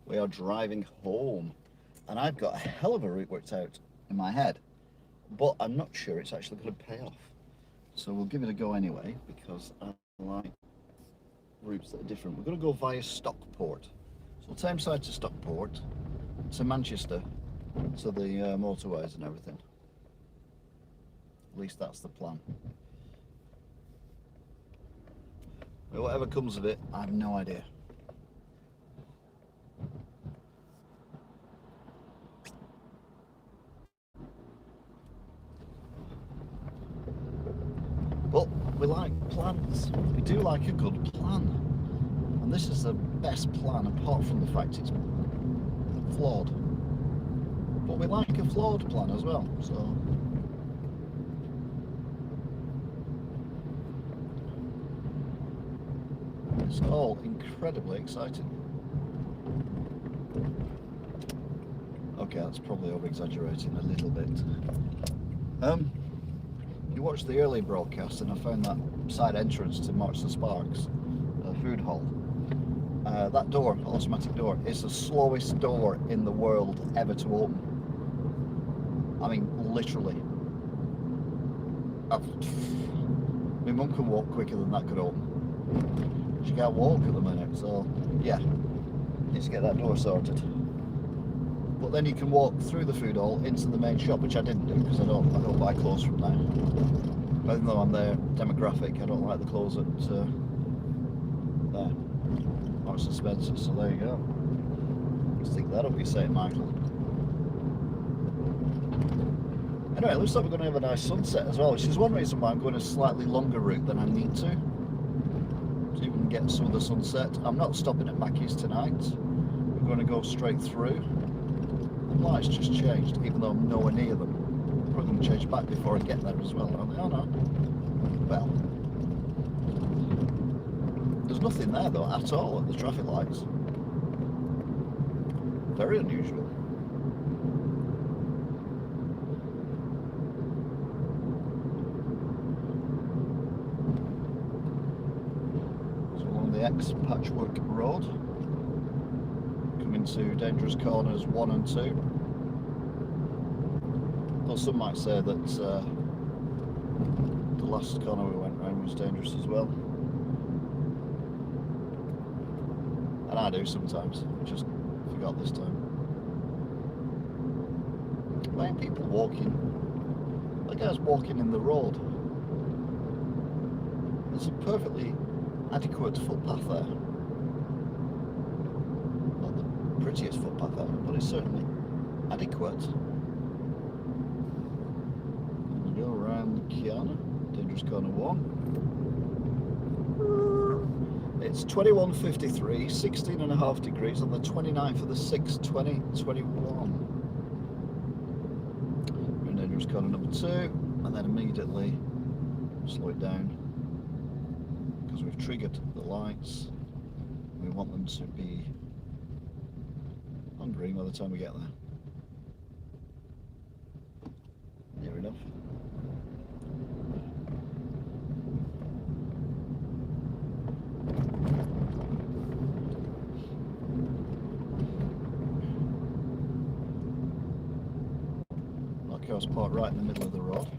We are driving home, and I've got a hell of a route worked out in my head, but I'm not sure it's actually going to pay off. So we'll give it a go anyway, because I like routes that are different. We're going to go via Stockport. So Tameside to Stockport, to Manchester, to the motorways and everything. At least that's the plan. But whatever comes of it, I have no idea. But we like plans. We do like a good plan. And this is the best plan, apart from the fact it's flawed. But we like a flawed plan as well, so... It's all incredibly exciting. Okay, that's probably over-exaggerating a little bit. You watched the early broadcast and I found that side entrance to Marks and Sparks, the food hall. That door, automatic door, is the slowest door in the world ever to open. I mean, literally. My mum can walk quicker than that could open. She can't walk at the minute, so yeah, need to get that door sorted. But then you can walk through the food hall into the main shop, which I didn't do because I don't buy clothes from there. Even though I'm their demographic, I don't like the clothes at there, Marks and Spencer. So there you go. Let's think that'll be St. Michael. Anyway, it looks like we're going to have a nice sunset as well, which is one reason why I'm going a slightly longer route than I need to. So you can get some of the sunset. I'm not stopping at Mackey's tonight. We're going to go straight through. The lights just changed, even though I'm nowhere near them. I'm probably going to change back before I get there as well, aren't they? Oh no. Well. There's nothing there though, at all, at the traffic lights. Very unusual. Ex-Patchwork Road, coming to dangerous corners 1 and 2. Though some might say that the last corner we went round was dangerous as well, and I do sometimes. I just forgot this time. Why are people walking? That guy's walking in the road. There's a perfectly adequate footpath there. Not the prettiest footpath ever, but it's certainly adequate. And we go around the corner, dangerous corner 1. It's 21:53, 16.5 degrees on the 29th of the 6th, 2021. We're in dangerous corner number 2, and then immediately slow it down. Because we've triggered the lights, we want them to be on green by the time we get there. Near enough. Our car's parked right in the middle of the road.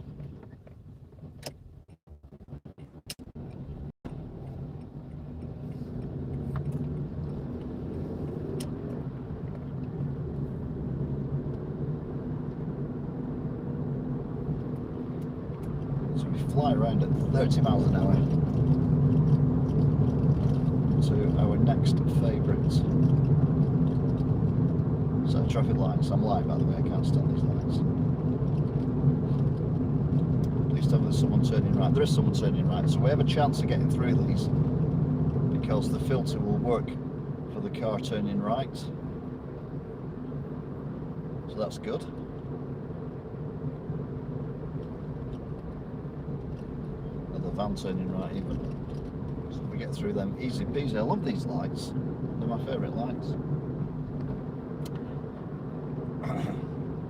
Fly around at 30 miles an hour to our next favourite set of traffic lights. I'm live, by the way, I can't stand these lights. Please tell me there's someone turning right. There is someone turning right, so we have a chance of getting through these because the filter will work for the car turning right. So that's good. Van turning right even. So we get through them easy peasy. I love these lights. They're my favourite lights.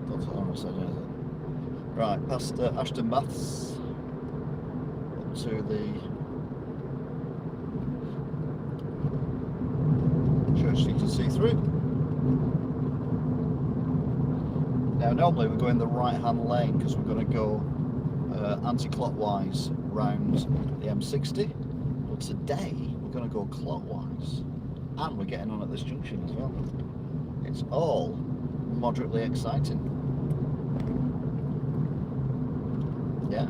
Don't tell them I said anything. Right, past Ashton Baths up to the church you can see through. Now normally we go in the right hand lane because we're going to go anti-clockwise round the M60, but today we're going to go clockwise and we're getting on at this junction as well. It's all moderately exciting. Yeah.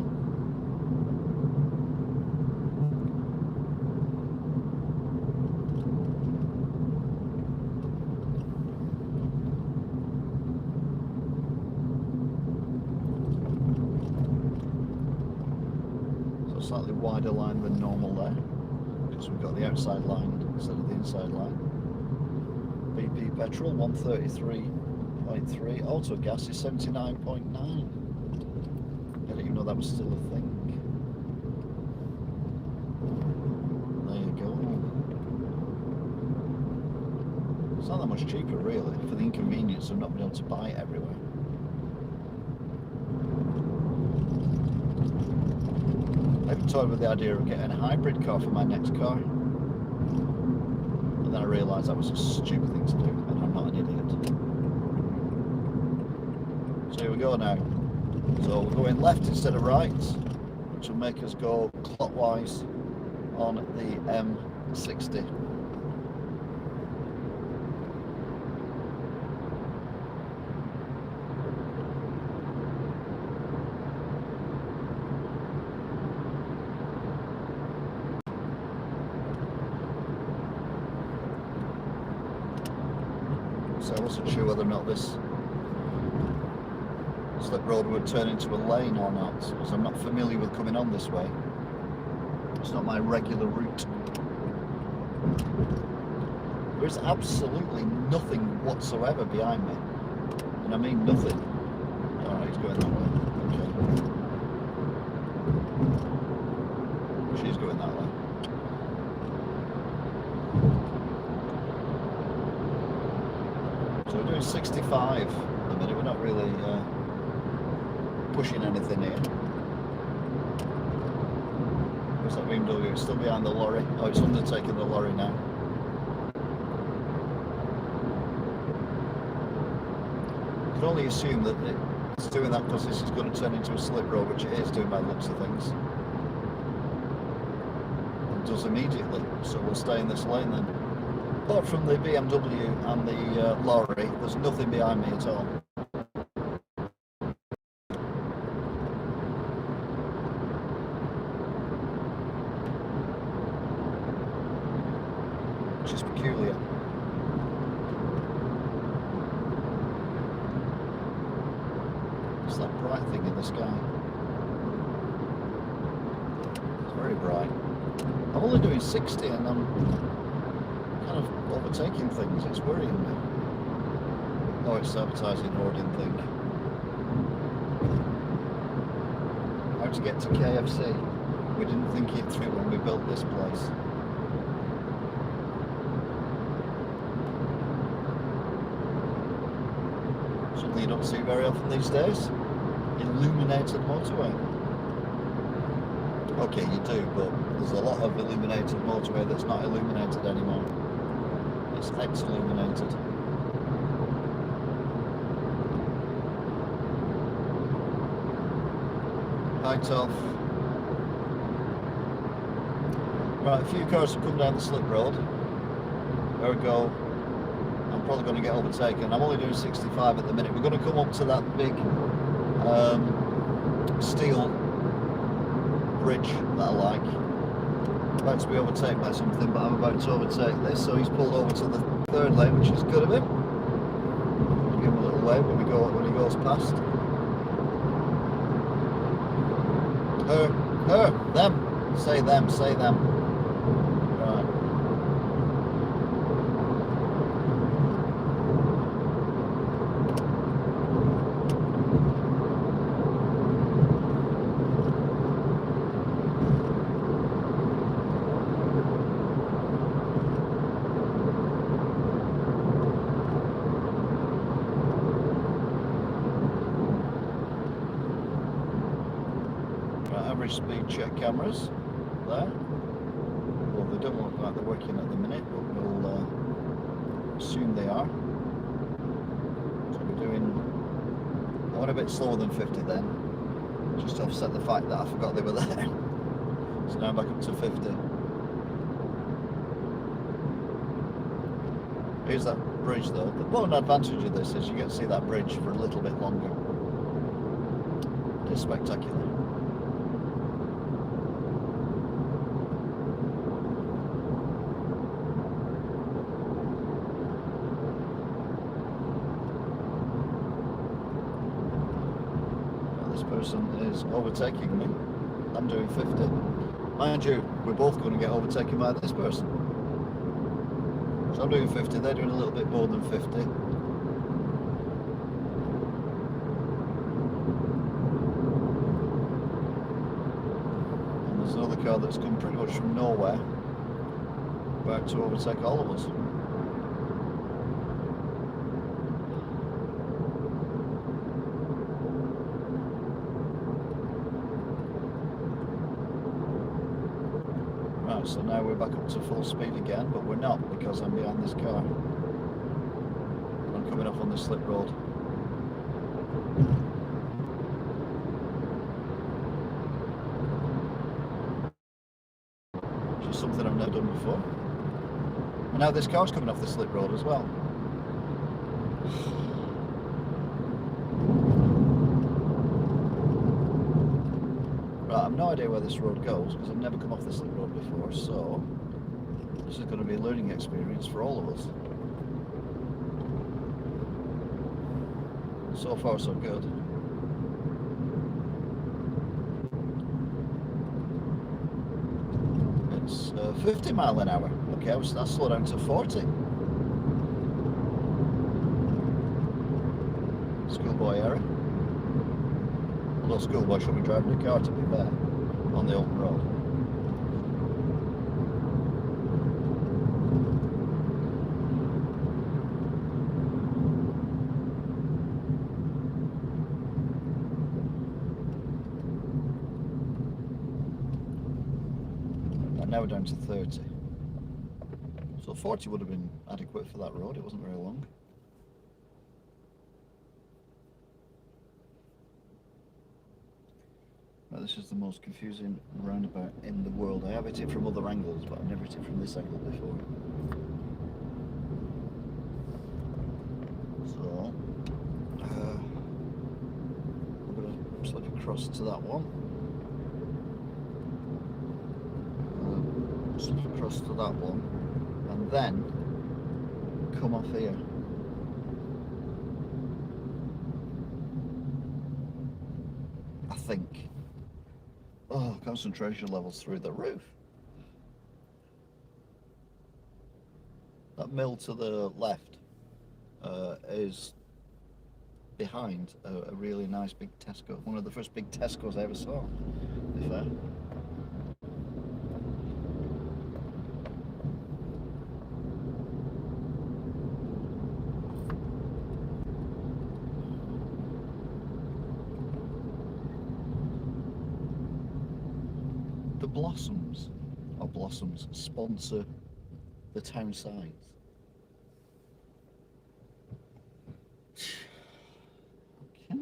Slightly wider line than normal there because we've got the outside line instead of the inside line. BP petrol 133.3, auto gas is 79.9. I didn't even know that was still a thing. There you go. It's not that much cheaper really for the inconvenience of not being able to buy it everywhere. I've toyed with the idea of getting a hybrid car for my next car, and then I realised that was a stupid thing to do, and I'm not an idiot. So here we go now. So we're going left instead of right, which will make us go clockwise on the M60. So I wasn't sure whether or not this slip road would turn into a lane or not, because I'm not familiar with coming on this way. It's not my regular route. There is absolutely nothing whatsoever behind me, and I mean nothing. Alright, he's going that way. Okay. She's going that way. So we're doing 65 at the minute, we're not really pushing anything here. Where's that BMW? It's still behind the lorry. Oh, it's undertaking the lorry now. You can only assume that it's doing that because this is going to turn into a slip road, which it is doing by the looks of things. It does immediately, so we'll stay in this lane then. Apart from the BMW and the lorry, there's nothing behind me at all. Which is peculiar. It's that bright thing in the sky. It's very bright. I'm only doing 60 and I'm kind of overtaking things, it's worrying me. Oh, it's advertising Ordin thing. How to get to KFC. We didn't think it through when we built this place. Something you don't see very often these days. Illuminated Motorway. Okay, you do, but there's a lot of illuminated motorway that's not illuminated anymore. It's ex-illuminated. Height off. Right, a few cars have come down the slip road. There we go. I'm probably going to get overtaken. I'm only doing 65 at the minute. We're going to come up to that big steel bridge that I like. About to be overtaken by something, but I'm about to overtake this, so he's pulled over to the third lane, which is good of him. Give him a little wave when he goes past. Her, them, say them, say them. Right. Average speed check cameras there. Well, they don't look like they're working at the minute, but we'll assume they are. So we're doing went a bit slower than 50 then, just to offset the fact that I forgot they were there. So now I'm back up to 50. Here's that bridge though. The one advantage of this is you get to see that bridge for a little bit longer. It's spectacular. This person is overtaking me. I'm doing 50. Mind you, we're both going to get overtaken by this person. So I'm doing 50, they're doing a little bit more than 50. And there's another car that's come pretty much from nowhere, about to overtake all of us. Right, so now we're back up to full speed again, but we're not because I'm behind this car. And I'm coming off on this slip road. Which is something I've never done before. And now this car's coming off the slip road as well. Right, I've no idea where this road goes because I've never come off this slip road before, so this is going to be a learning experience for all of us. So far so good. It's 50 mile an hour. Okay, I'll slow down to 40. Schoolboy error. Although schoolboy should be driving a car, to be fair, on the open road. And now we're down to 30. So 40 would have been adequate for that road, it wasn't very long. This is the most confusing roundabout in the world. I have hit it from other angles, but I've never hit it from this angle before. So, I'm going to slip across to that one. Slip across to that one, and then come off here. I think. Oh, concentration levels through the roof. That mill to the left is behind a really nice big Tesco. One of the first big Tesco's I ever saw, to be fair. Blossoms sponsor the town signs. Okay.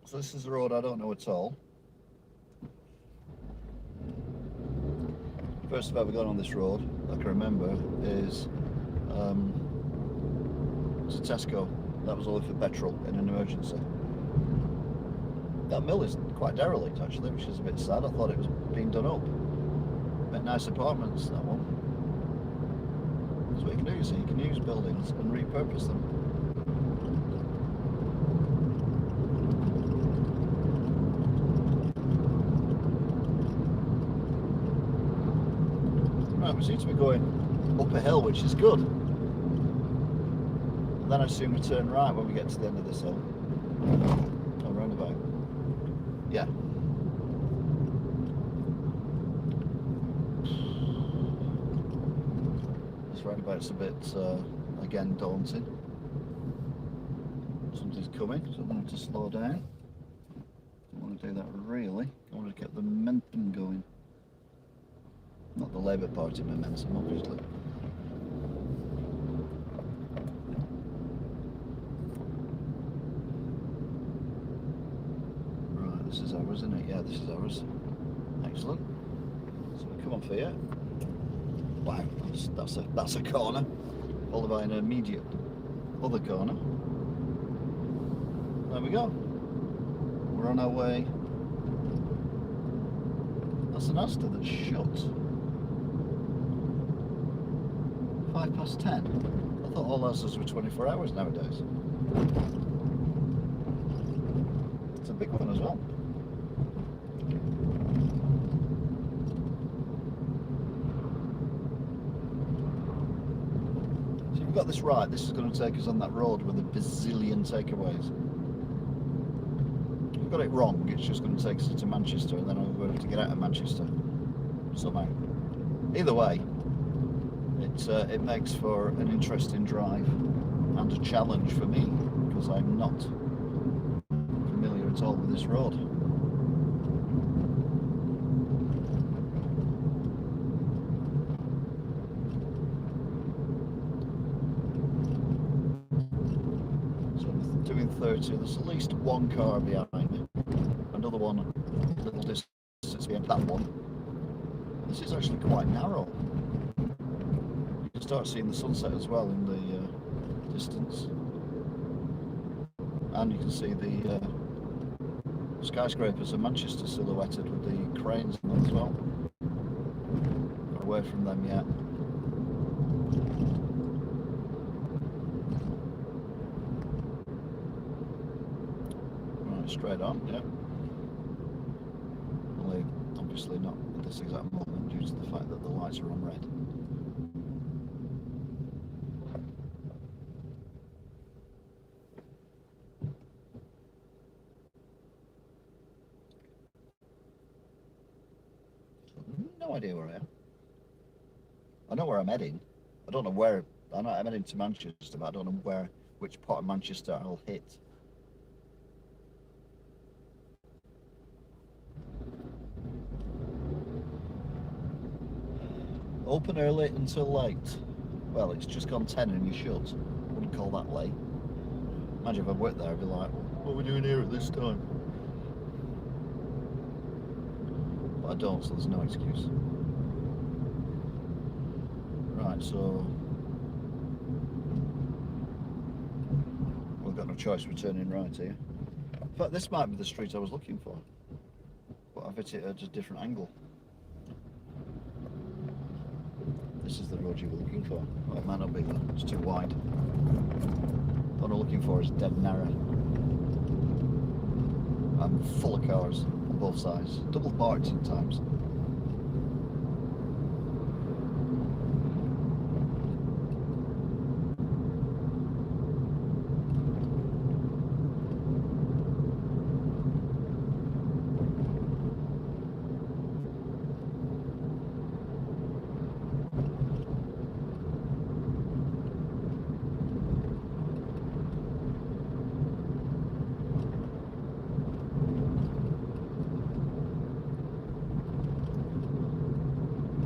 So this is a road I don't know at all. First I've ever gone on this road, I can remember, is to Tesco. That was only for petrol in an emergency. That mill is quite derelict actually, which is a bit sad. I thought it was being done up. But nice apartments, that one. That's what you can do, you see. You can use buildings and repurpose them. We seem to be going up a hill, which is good. And then I assume we turn right when we get to the end of this hill. Oh, roundabout. Yeah. roundabout's a bit, again, daunting. Something's coming, so I'm going to have to slow down. Don't want to do that really. I want to get the momentum going. Not the Labour Party momentum, obviously. Right, this is ours, isn't it? Yeah, this is ours. Excellent. So we come off here. Wow, that's a corner. Followed by an immediate other corner. There we go. We're on our way. That's an Asda that's shut. 10:05. I thought all Asdas were 24 hours nowadays. It's a big one as well. So you've got this right. This is going to take us on that road with a bazillion takeaways. If we've got it wrong, it's just going to take us to Manchester, and then I'm going to have to get out of Manchester somehow. Either way, it makes for an interesting drive and a challenge for me, because I'm not familiar at all with this road. So I'm doing 30, there's at least one car behind me, another one a little distance behind that one. This is actually quite narrow. You can start seeing the sunset as well in the distance, and you can see the skyscrapers of Manchester silhouetted with the cranes on them as well. Not away from them yet. Right, straight on, yeah. Only obviously not at this exact moment due to the fact that the lights are on red. No idea where I am. I know where I'm heading. I don't know where. I'm heading to Manchester, but I don't know which part of Manchester I'll hit. Open early until late. Well, it's just gone 10 and you're shut. I wouldn't call that late. Imagine if I worked there, I'd be like, what are we doing here at this time? But I don't, so there's no excuse. Right, so we've got no choice, we're turning right here. In fact, this might be the street I was looking for, but I've hit it at a different angle. This is the road you were looking for. Well, it might not be though, it's too wide. What I'm looking for is dead narrow. I'm full of cars on both sides, double parked sometimes.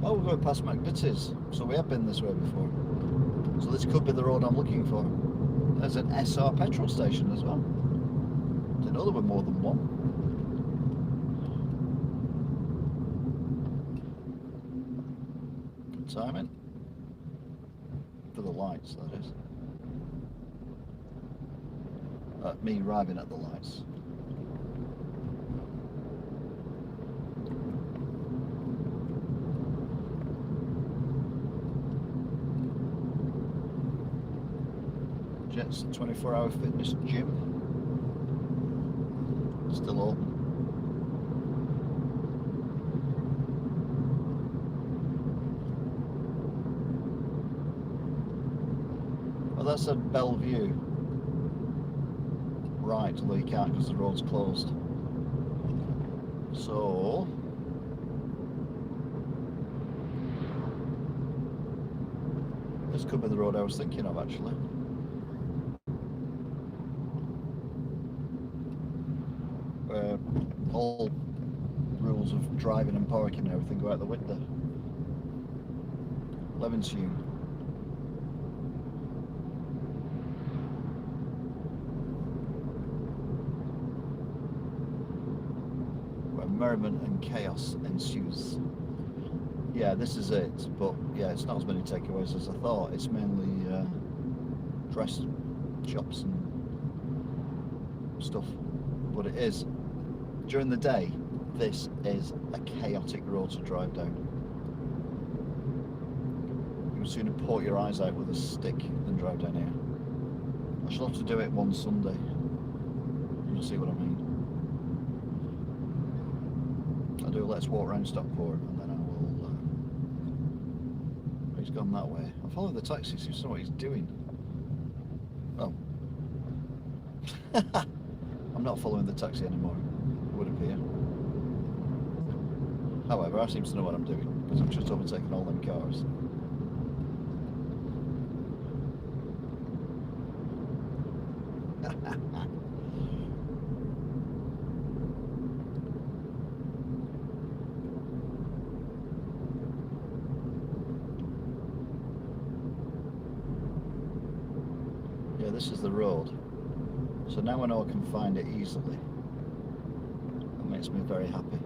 Oh, we're going past McVitie's, so we have been this way before. So this could be the road I'm looking for. There's an SR petrol station as well. Didn't know there were more than one. Good timing. For the lights, that is. Me arriving at the lights. Jet's 24-hour fitness gym. Still open. Well, that's at Bellevue. Right, although you can't because the road's closed. So This could be the road I was thinking of, actually. Where all rules of driving and parking and everything go out the window. Levenshulme. Where merriment and chaos ensues. Yeah, this is it, but yeah, it's not as many takeaways as I thought. It's mainly dress shops and stuff, but it is. During the day, this is a chaotic road to drive down. You would sooner port your eyes out with a stick than drive down here. I shall have to do it one Sunday. You'll see what I mean. I'll do a let's walk around Stockport and then I will... he's gone that way. I'll follow the taxi so you know what he's doing. Oh. I'm not following the taxi anymore, it would appear. However, I seem to know what I'm doing, because I'm just overtaking all them cars. Yeah, this is the road. So now I know I can find it easily. That makes me very happy.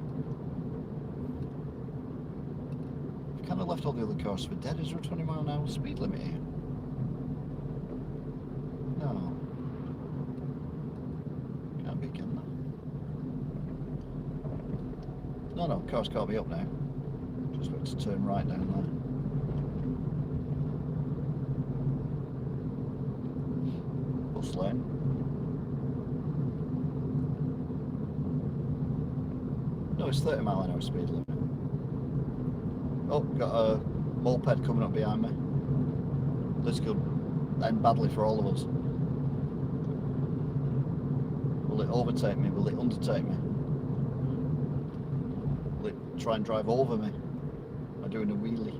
I've kind of left all the other cars for dead. Is there a 20-mile-an-hour speed limit here? No. Can't be, can there? No, cars can't be up now. Just got to turn right down there. Bus lane. No, it's 30-mile-an-hour speed limit. Oh, got a moped coming up behind me. This could end badly for all of us. Will it overtake me? Will it undertake me? Will it try and drive over me? Am I doing a wheelie?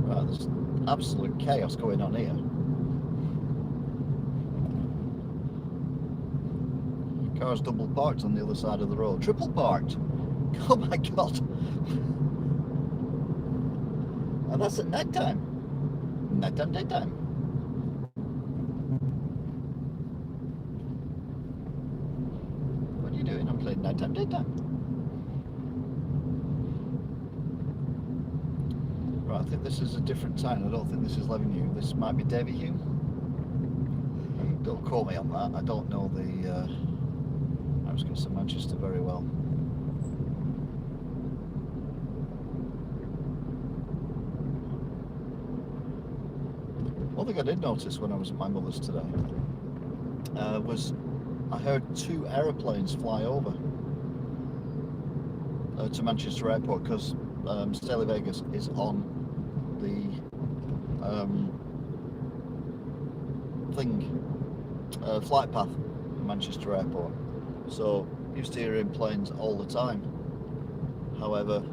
Right, there's absolute chaos going on here. Cars double parked on the other side of the road. Triple parked. Oh my god. And that's at night time. Night time, daytime. What are you doing? I'm playing night time, daytime. Right, I think this is a different town. I don't think this is Levenshulme. This might be Davyhulme. Don't quote me on that. I don't know the outskirts of Manchester very well. One thing I did notice when I was at my mother's today was I heard 2 aeroplanes fly over to Manchester Airport, because Staley Vegas is on the flight path in Manchester Airport. So used to hearing planes all the time. However,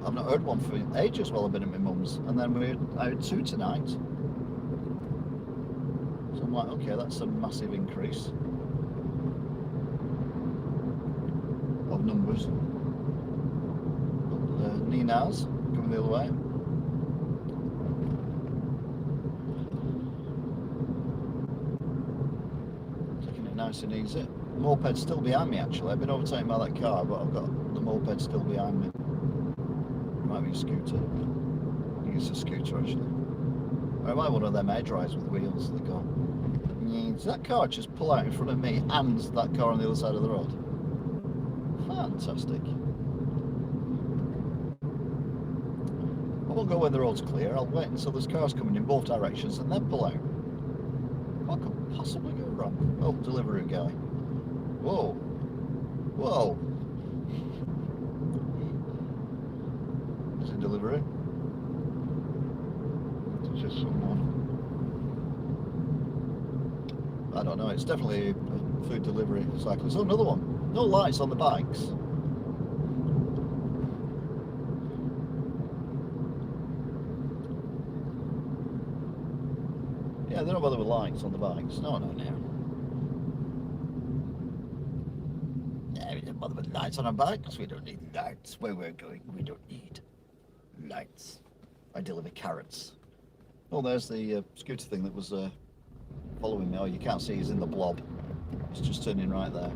I've not heard one for ages while I've been at my mum's, and then I heard 2 tonight. So I'm like, okay, that's a massive increase of numbers. Ninas coming the other way. Taking it nice and easy. The moped's still behind me actually. I've been overtaken by that car, but I've got the moped still behind me. It might be a scooter. I think it's a scooter actually. Or it might be one of them air dries with wheels that go. Did that car just pull out in front of me and that car on the other side of the road? Fantastic. I won't go when the road's clear. I'll wait until there's cars coming in both directions and then pull out. What could possibly go wrong? Oh, delivery guy. Whoa. Whoa. This food delivery. It's just someone. I don't know. It's definitely a food delivery cyclist. Oh, another one. No lights on the bikes. Yeah, they don't bother with lights on the bikes. No. Yeah, we don't bother with lights on our bikes. We don't need lights. Where we're going, we don't need lights. I deliver carrots. Oh, there's the scooter thing that was following me. Oh, you can't see he's in the blob. It's just turning right there.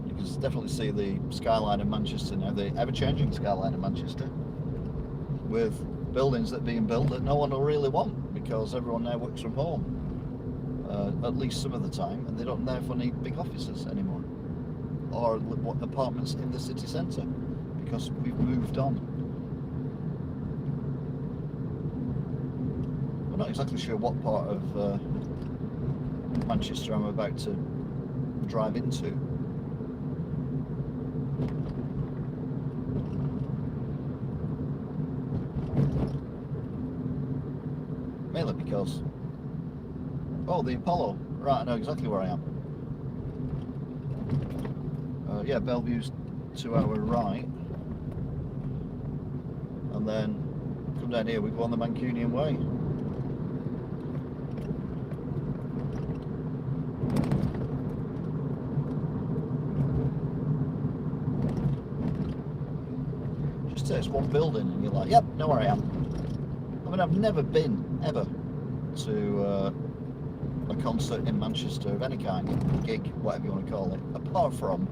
You can definitely see the skyline of Manchester now, the ever-changing skyline of Manchester, with buildings that are being built that no one will really want because everyone now works from home, at least some of the time, and they don't therefore need big offices anymore or apartments in the city centre because we've moved on. I'm not exactly sure what part of Manchester I'm about to drive into. Mainly because, oh, the Apollo. Right, I know exactly where I am. Yeah, Bellevue's to our right. And then come down here, we go on the Mancunian Way. Just takes one building and you're like, yep, know where I am. I mean, I've never been, ever, to a concert in Manchester of any kind, gig, whatever you want to call it, apart from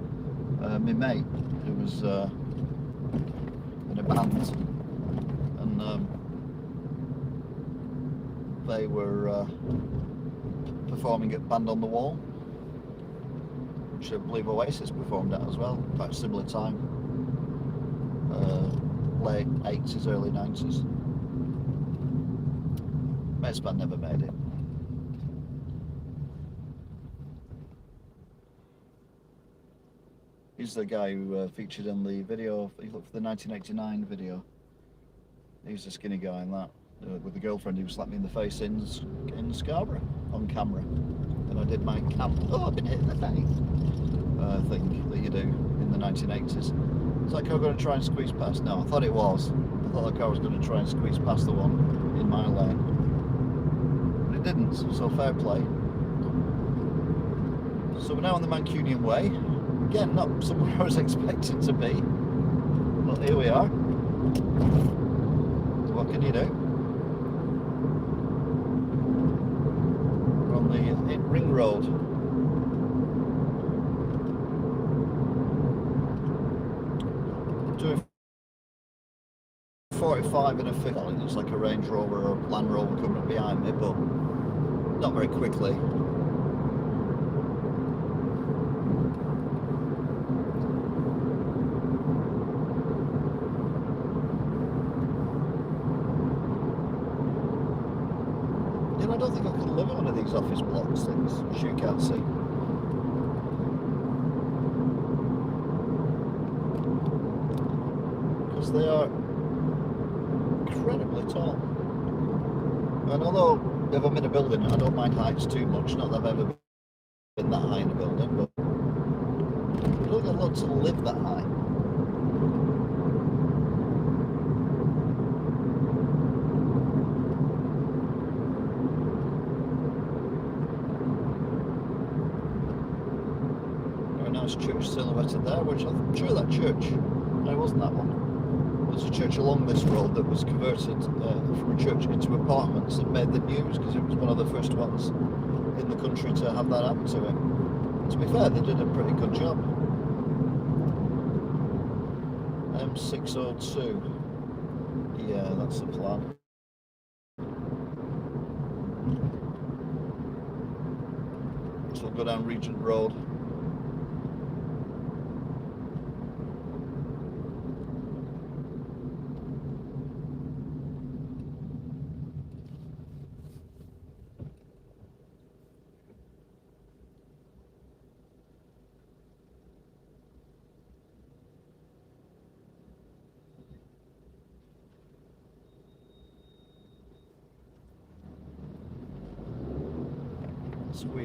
my mate, who was in a band, and they were performing at Band on the Wall, which I believe Oasis performed at as well, about a similar time, late 80s, early 90s. Mate's band never made it. He's the guy who featured in the video, he looked for the 1989 video. He's the skinny guy in that, with the girlfriend who slapped me in the face in Scarborough, on camera. And I did my oh, I've been hit in the face thing that you do in the 1980s. Is that car going to try and squeeze past? No, I thought it was. I thought the car was going to try and squeeze past the one in my lane. But it didn't, so fair play. So we're now on the Mancunian Way. Again, not somewhere I was expecting to be, but here we are. So what can you do? We're on the Ring Road. Doing 45 and a 50. It looks like a Range Rover or a Land Rover coming up behind me, but not very quickly. I don't think I could live in one of these office blocks things, which you can't see. Because they are incredibly tall. And although if I'm in a building, I don't mind heights too much, not that I've ever been that high in a building, but I don't think I'd love to live that high. Church silhouetted there, which I'm sure that church, no, it wasn't that one. There's a church along this road that was converted from a church into apartments and made the news because it was one of the first ones in the country to have that happen to it. To be fair, they did a pretty good job. M602. Yeah, that's the plan. So we'll go down Regent Road.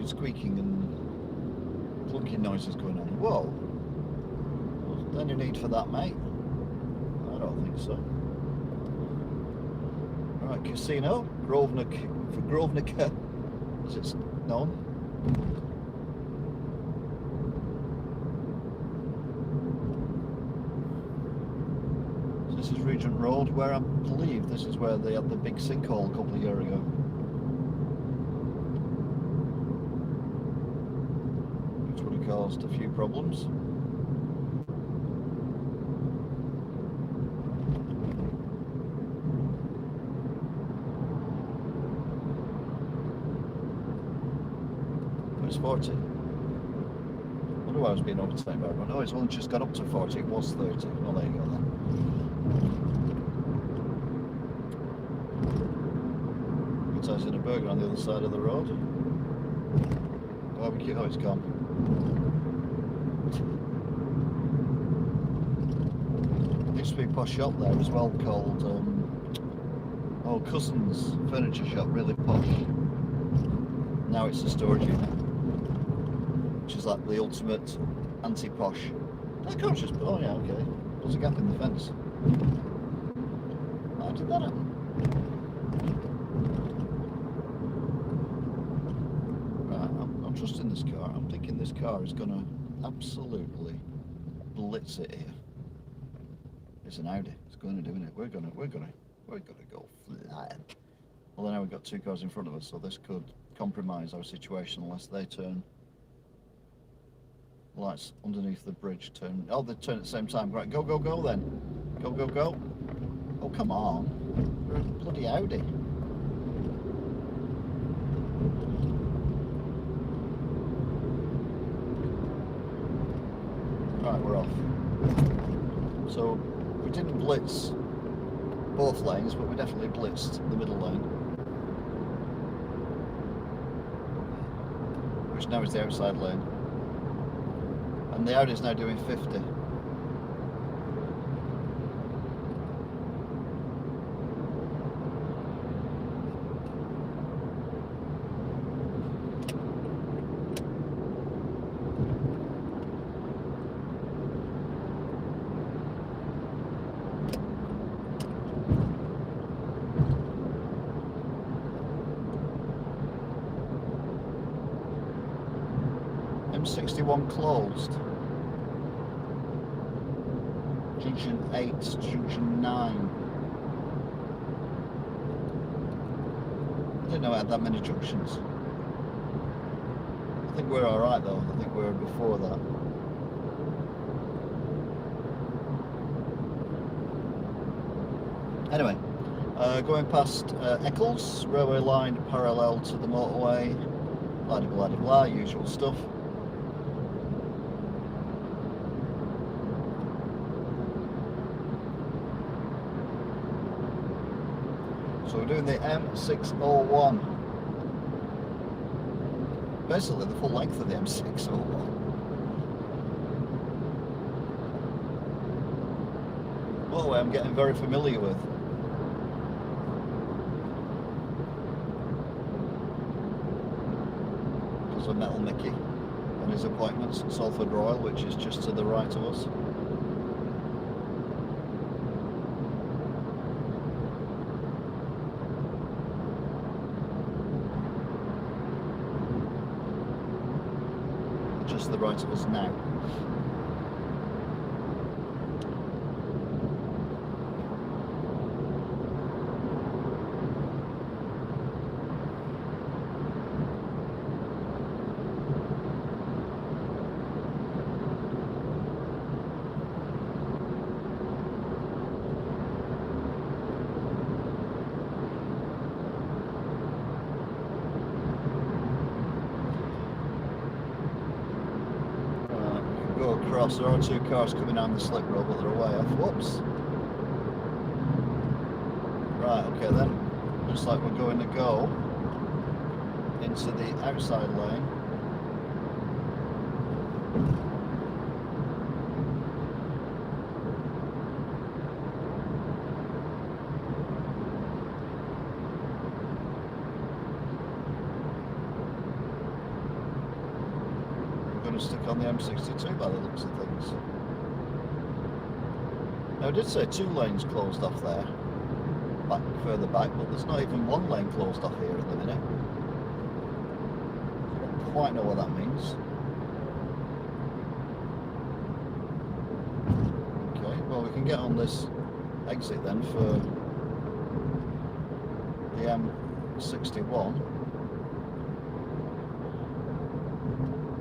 squeaking and clunking noises going on. Whoa. Was there any need for that, mate? I don't think so. Right, casino, Grosvenor, as it's known. So this is Regent Road, where I believe this is where they had the big sinkhole a couple of years ago. Which would have caused a few problems. It's 40. Wonder why I was being overtaken by everyone. Oh, it's only just got up to 40. It was 30. Well, there you go then. Advertising a burger on the other side of the road. Barbecue. Oh, it's gone. There used to be a posh shop there as well called Cousins Furniture Shop. Really posh. Now it's a storage unit, which is like the ultimate anti-posh. That car's just, oh yeah, okay. There's a gap in the fence. How did that happen? Right, I'm trusting this car. I'm thinking this car is gonna absolutely blitz it here. It's an Audi. It's going to do it. We're gonna go flying. Well, now we've got two cars in front of us, so this could compromise our situation unless they turn. Lights underneath the bridge turn. Oh, they turn at the same time. Right, go then. Go. Oh, come on. We're a bloody Audi. Right, we're off. So, we didn't blitz both lanes, but we definitely blitzed the middle lane. Which now is the outside lane. And the Audi is now doing 50. M61 closed. Junction 8, Junction 9. I didn't know it had that many junctions. I think we're alright though. I think we're before that. Anyway, going past Eccles, railway line parallel to the motorway. Blah blah blah blah, usual stuff. So we're doing the M601. Basically the full length of the M601. Motorway I'm getting very familiar with. Because of Metal Mickey and his appointments at Salford Royal, which is just to the right of us. The right of us now. Across, there are two cars coming down the slip road, but they're way off. Whoops. Right, okay then. Looks like we're going to go into the outside lane. to stick on the M62 by the looks of things. Now, I did say 2 lanes closed off there, further back, but there's not even 1 lane closed off here at the minute. I don't quite know what that means. Okay, well, we can get on this exit then for the M61.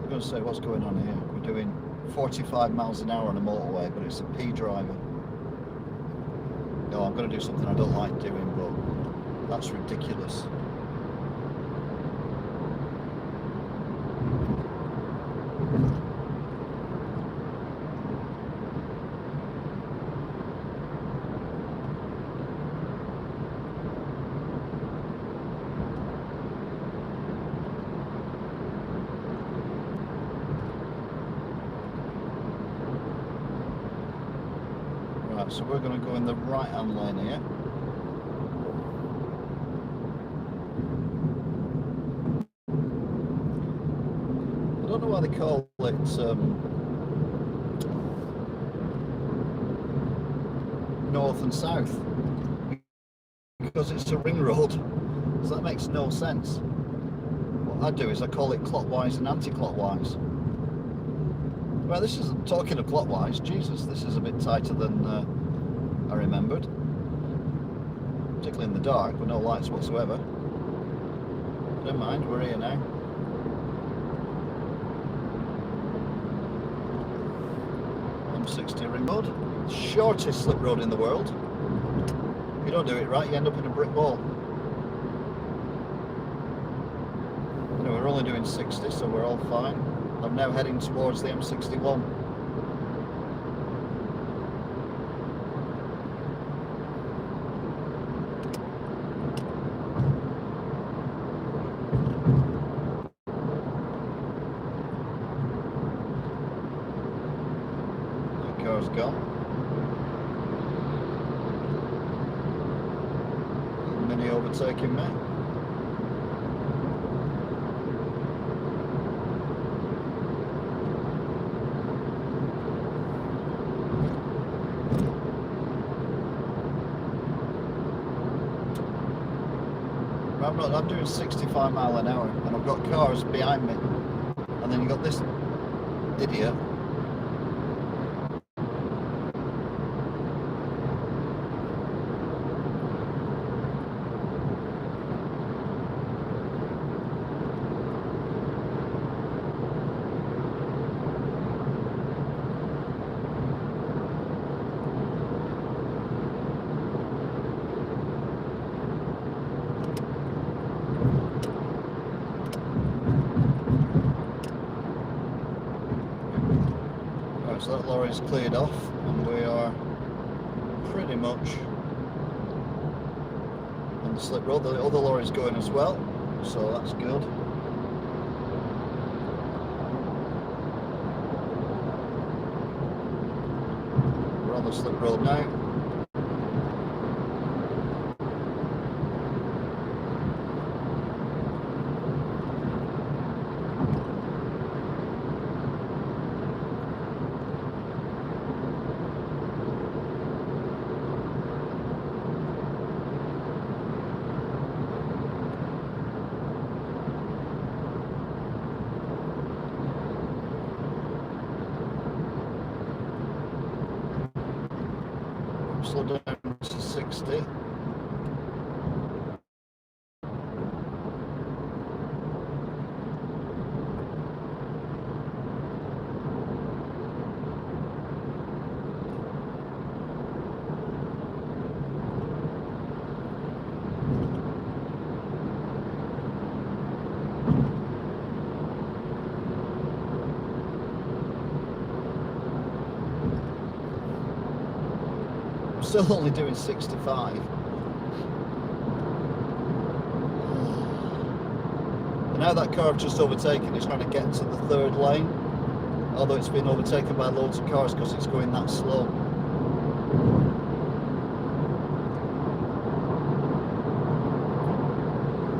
I'm going to say what's going on here. We're doing 45 miles an hour on a motorway, but it's a P driver. No, I'm going to do something I don't like doing, but that's ridiculous. So we're going to go in the right hand lane here. I don't know why they call it north and south, because it's a ring road, so that makes no sense. What I do is I call it clockwise and anti-clockwise. Well, this is, talking of clockwise, Jesus, this is a bit tighter than I remembered. Particularly in the dark with no lights whatsoever. Never mind, we're here now. M60 ring road. Shortest slip road in the world. If you don't do it right, you end up in a brick wall. Anyway, we're only doing 60, so we're all fine. I'm now heading towards the M61. The car's gone. Mini overtaking me. I'm doing 65 mile an hour and I've got cars behind me, and then you've got this idiot . So that lorry's cleared off and we are pretty much on the slip road. The other lorry's going as well, so that's good. We're on the slip road now. Slow down to 60. Still only doing 65. And now that car I've just overtaken is trying to get to the third lane, although it's been overtaken by loads of cars because it's going that slow.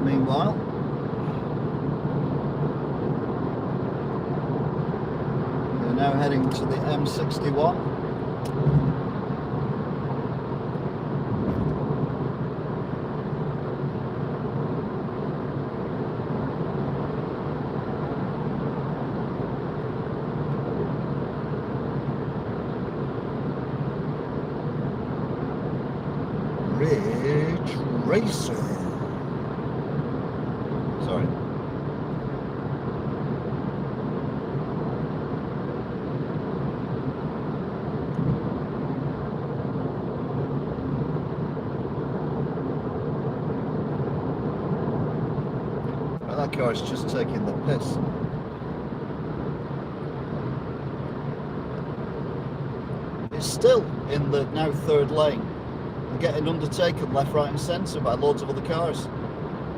Meanwhile, heading to the M61. Ridge Racer. Sorry. Well, that car is just taking the piss. It's still in the now third lane. Getting undertaken left, right and centre by loads of other cars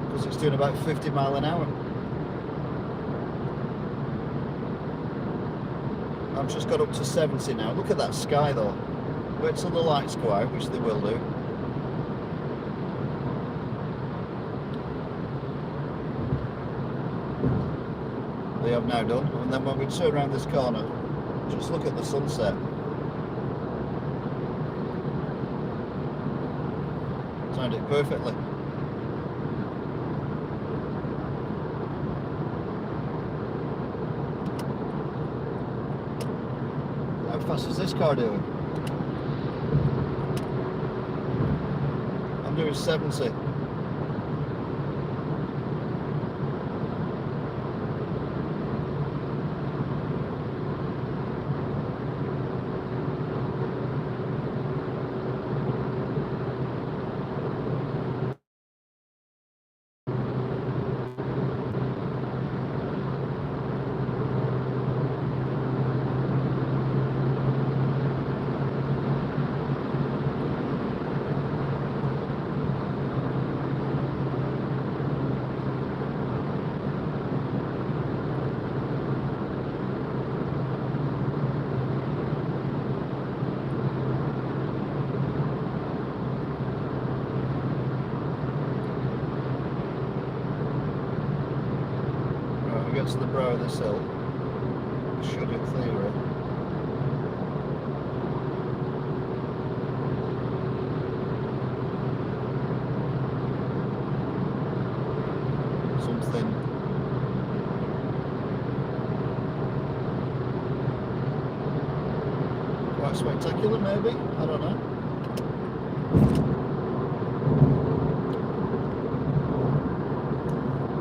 because it's doing about 50 mile an hour. I've just got up to 70 now. Look at that sky though. Wait till the lights go out, which they will do. They have now done. And then when we turn around this corner, just look at the sunset. Timed it perfectly. How fast is this car doing? I'm doing 70. To the brow of this hill, should in theory. Something quite spectacular, maybe? I don't know.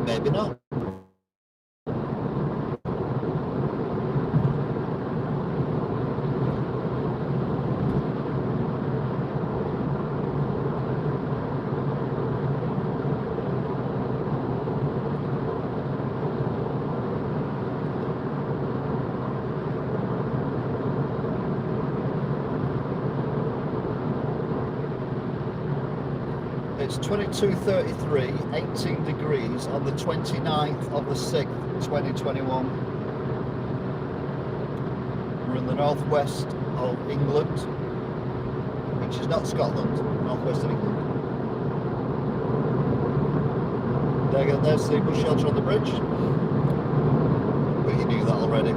Maybe not. It's 22:33, 18 degrees on the 29th of the 6th, 2021. We're in the northwest of England, which is not Scotland, northwest of England. There's the bush shelter on the bridge, but you knew that already.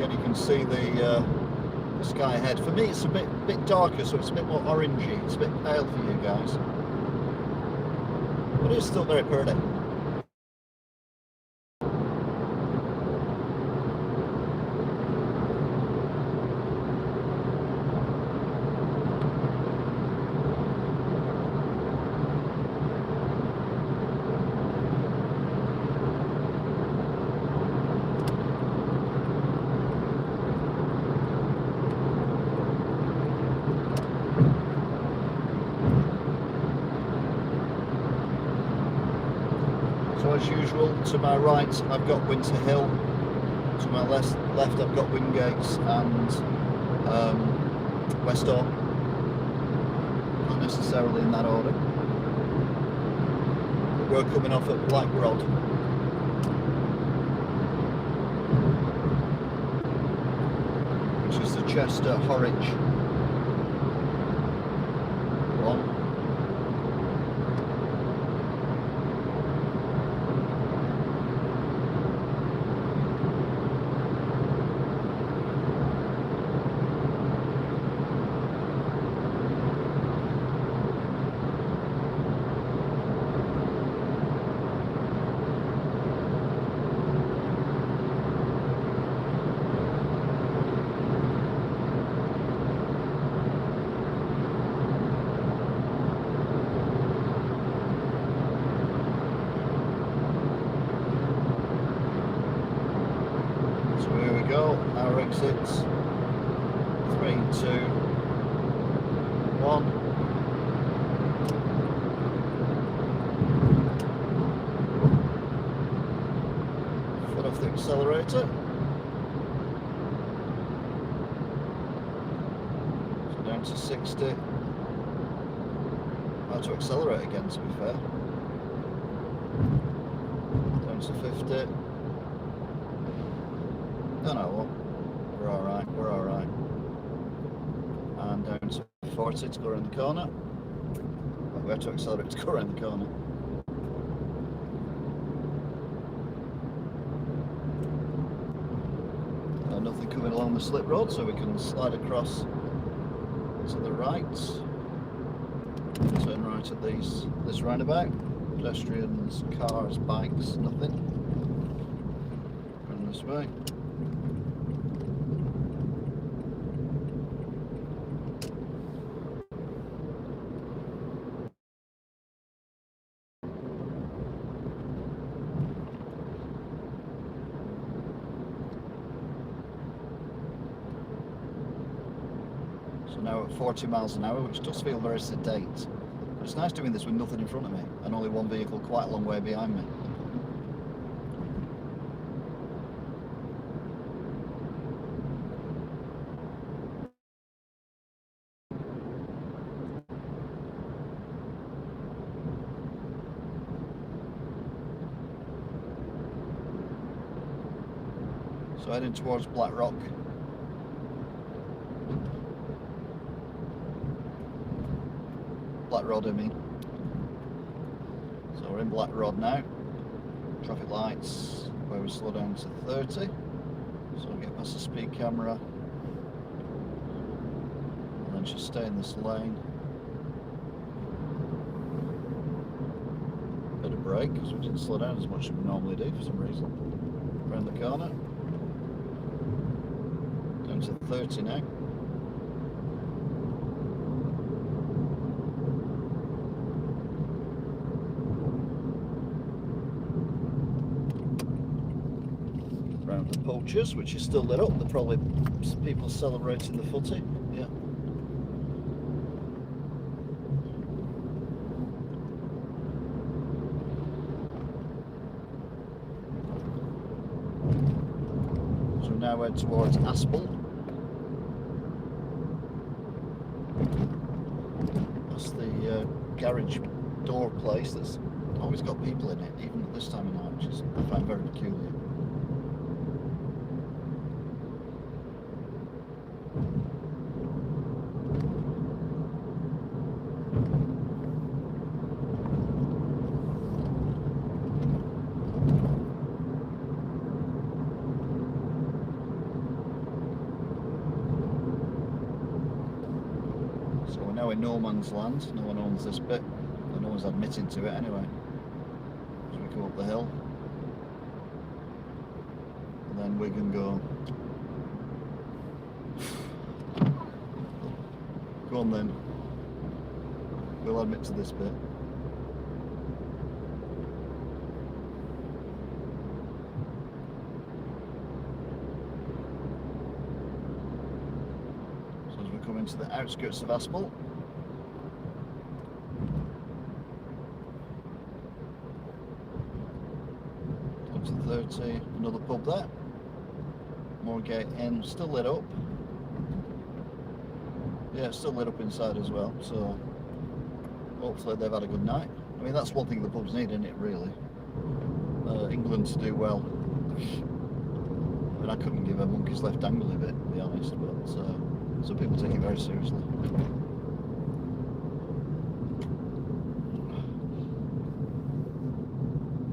You can see the sky ahead. For me it's a bit darker, so it's a bit more orangey. It's a bit pale for you guys, but it's still very pretty. as usual. To my right I've got Winter Hill, to my left I've got Wingates and Westall, not necessarily in that order. We're coming off at Black Rod. Which is the Chester Horwich one. Our exits. 3, 2, 1. Foot off the accelerator. So down to 60. How to accelerate again, to be fair. Down to 50. No, we're alright, And down to 40 to go around the corner. Well, we have to accelerate to go around the corner. Nothing coming along the slip road, so we can slide across to the right. Turn right at this roundabout. Pedestrians, cars, bikes, nothing. Going this way. So now at 40 miles an hour, which does feel very sedate. But it's nice doing this with nothing in front of me and only one vehicle quite a long way behind me. So heading towards Black Rock. Black Rod, I mean. So we're in Black Rod now. Traffic lights, where we slow down to 30. So we'll get past the speed camera. And then just stay in this lane. Bit of brake, because we didn't slow down as much as we normally do for some reason. Around the corner. Down to 30 now. Around the Poachers, which is still lit up. There are probably people celebrating the footy. Yeah. So now we're towards Aspel. That's the garage door place that's always got people in it, even at this time of night, which is, I find very peculiar. So we're now in no man's land. No one owns this bit, and no one's admitting to it anyway. As we go up the hill, and then Wigan go. Go on then. We'll admit to this bit. To the outskirts of Aspel. see another pub there. Moorgate Inn, still lit up. Yeah, it's still lit up inside as well, so hopefully they've had a good night. I mean, that's one thing the pubs need, isn't it, really? England to do well. I mean, I couldn't give a monkey's left angle a bit, to be honest, but some people take it very seriously.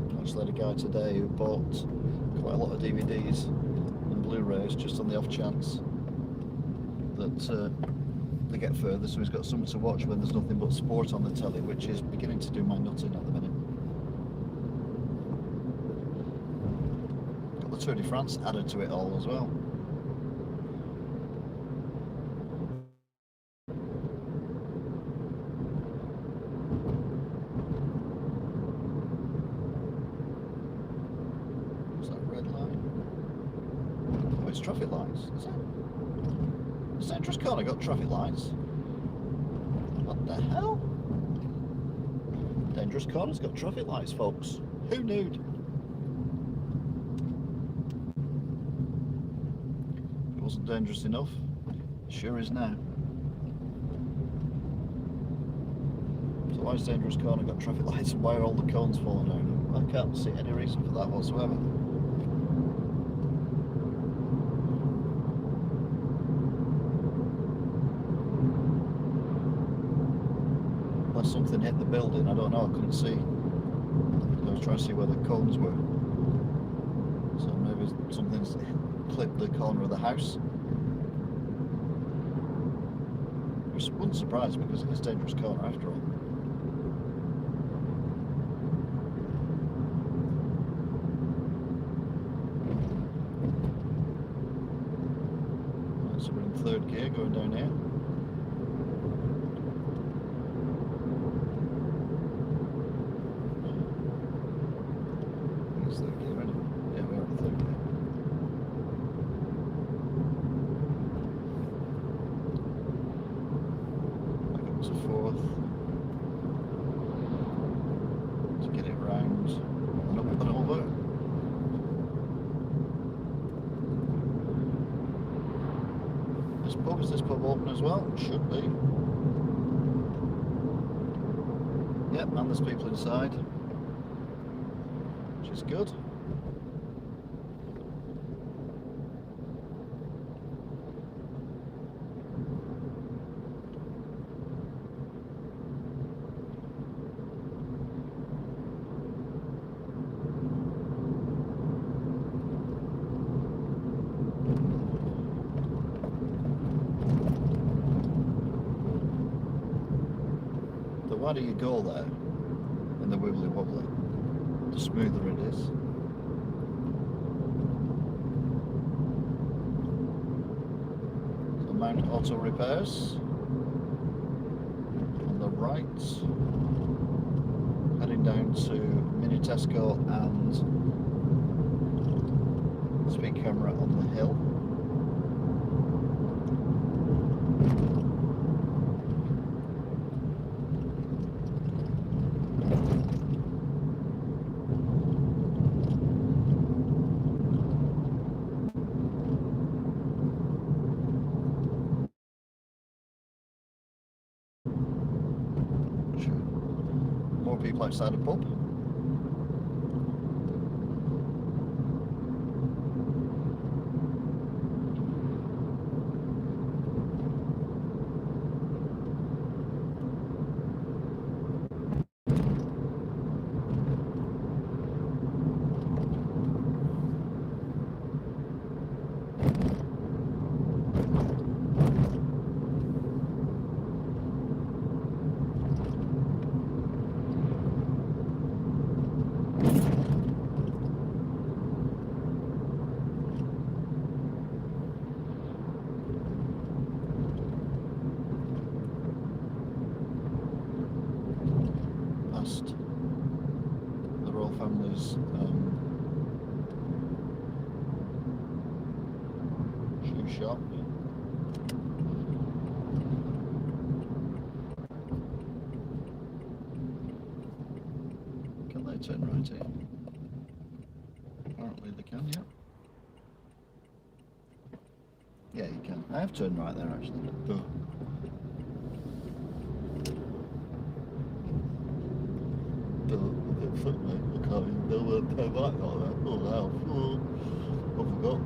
I actually had a guy today who bought quite a lot of DVDs and Blu-rays just on the off chance that they get further, so he's got something to watch when there's nothing but sport on the telly, which is beginning to do my nutting at the minute. Got the Tour de France added to it all as well. What's that red line? Oh, it's traffic lights, is it? The Centrist corner got traffic lights. What the hell? Dangerous corner's got traffic lights, folks. Who knew? If it wasn't dangerous enough, it sure is now. So why's Dangerous Corner got traffic lights and why are all the cones falling down? I can't see any reason for that whatsoever. Unless something hit the building, I don't know, I couldn't see. I was trying to see where the cones were. So maybe something's clipped the corner of the house. Which wouldn't surprise me because it's a dangerous corner after all. Right, so we're in third gear going down here. Is this pub open as well? Should be. Yep, and there's people inside, which is good. The wider you go there, and the wibbly wobbly, the smoother it is. So Mount Auto Repairs on the right, heading down to Mini Tesco and Speed Camera on the hill. More people outside the pub. The royal family's shoe shop. Can they turn right here? Apparently Can you? Yeah, you can. I have turned right there actually. Oh. I can't even know where to turn right like that. Oh wow. Oh, I forgot.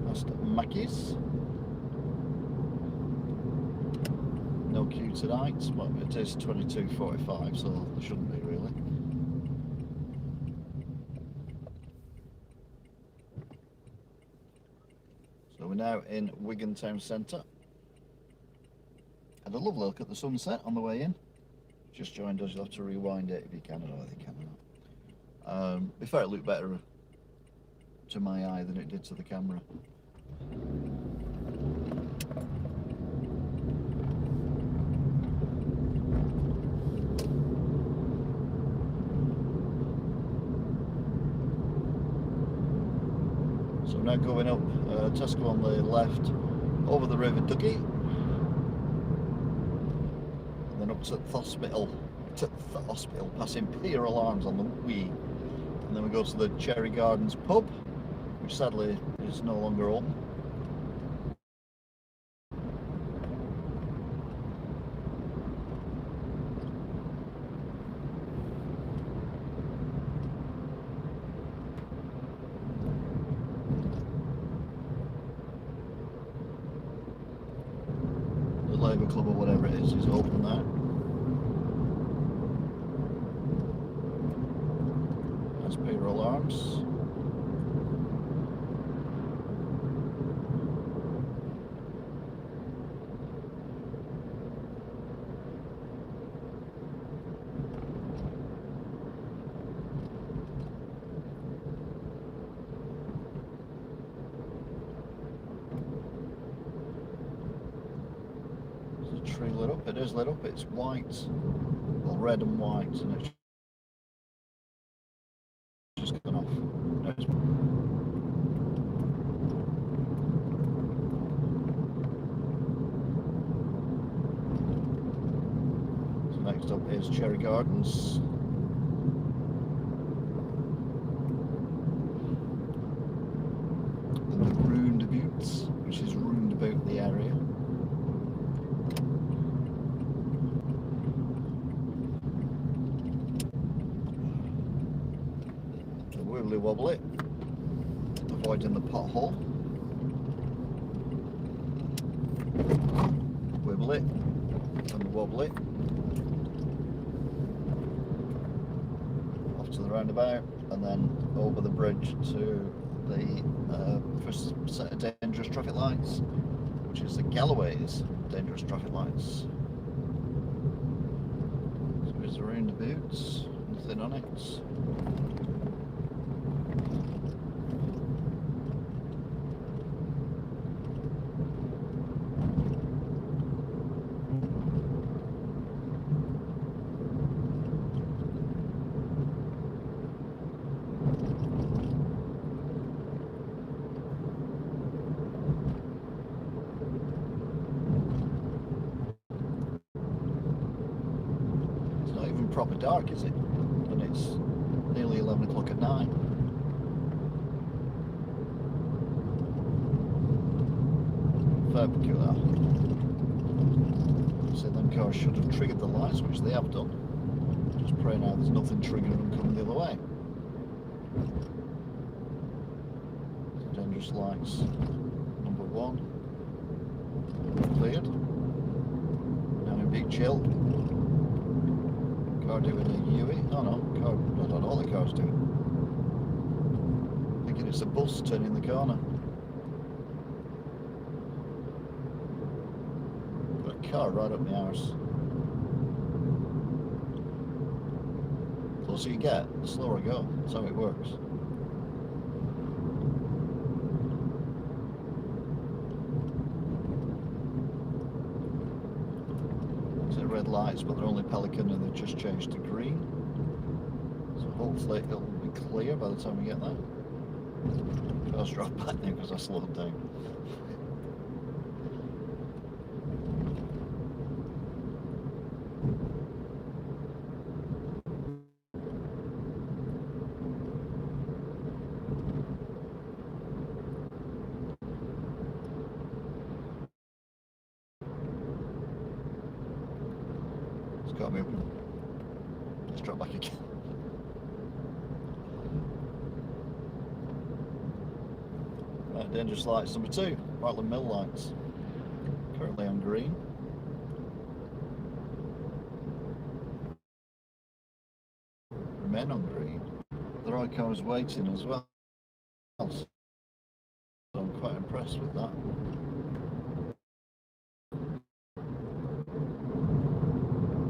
That's the Mackey's. No queue tonight. Well, it is 22:45, so there shouldn't be really. So we're now in Wigan town centre. Had a lovely look at the sunset on the way in. Just joined us, you'll have to rewind it if you can. I don't know whether you can or not. Before it looked better to my eye than it did to the camera. So we're now going up Tesco on the left, over the River Duggy, and then up to the hospital, passing Pier Alarms on the Wee, and then we go to the Cherry Gardens pub, which sadly is no longer open. The Labour Club or whatever it is open now. That's Pier Alarms. Tree lit up, it is lit up, it's white, well red and white, and it's just gone off. No, so next up is Cherry Gardens. And the ruined buttes, which is ruined about the area. Wibbly wobbly, avoiding the pothole. Wibbly and wobbly. Off to the roundabout and then over the bridge to the first set of dangerous traffic lights, which is the Galloway's dangerous traffic lights. So here's the roundabouts, nothing on it. Proper dark, is it? And it's nearly 11 o'clock at night. Fair peculiar. So them cars should have triggered the lights, which they have done. Just pray now there's nothing triggering them coming the other way. So dangerous lights. Number 1. Cleared. Now in big chill. Car doing a Yui? Oh no, car, I don't know what the car's doing. Thinking it's a bus turning the corner. Got a car right up my arse. The closer you get, the slower I go. That's how it works. Red lights, but they're only pelican and they've just changed to green, so hopefully it'll be clear by the time we get there. I'll drop back now because I slowed down. got me open. Let's drop back again. Right, dangerous lights number 2, Bartland Mill lights. Currently on green. Remain on green. There are cars waiting as well. So I'm quite impressed with that.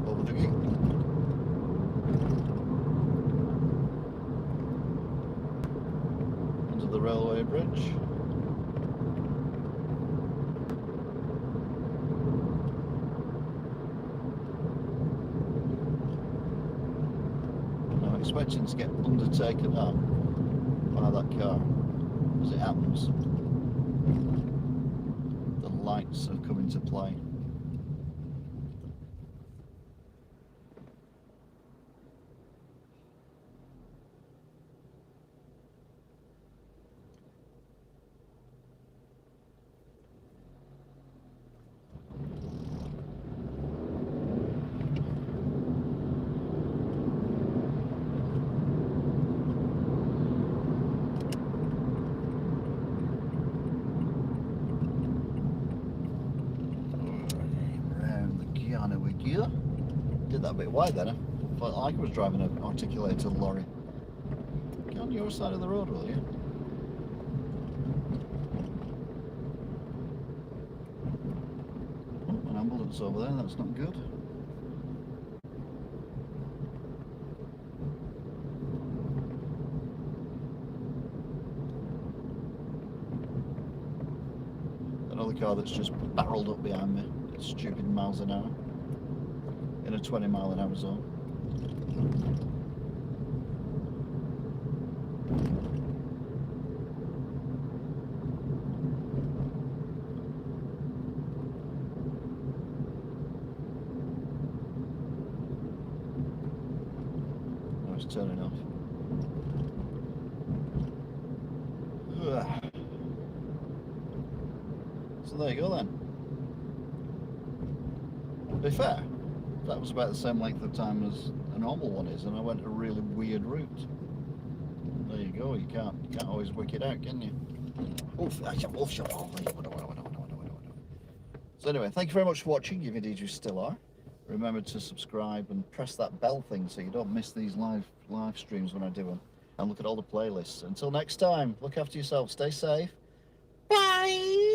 Over the gate. Under the railway bridge. I'm expecting to get undertaken up by that car. As it happens, the lights have come into play. Did that a bit wide then. I felt like I was driving an articulated lorry. Get on your side of the road, will you? Oh, an ambulance over there, that's not good. Another car that's just barreled up behind me at stupid miles an hour. In a 20-mile-an-hour zone. Oh, it's turning off. Ugh. So there you go then. To be fair, that was about the same length of time as a normal one is, and I went a really weird route. There you go. You can't always work it out, can you? So anyway, thank you very much for watching, if indeed you still are. Remember to subscribe and press that bell thing so you don't miss these live streams when I do them. And look at all the playlists. Until next time, look after yourself. Stay safe. Bye.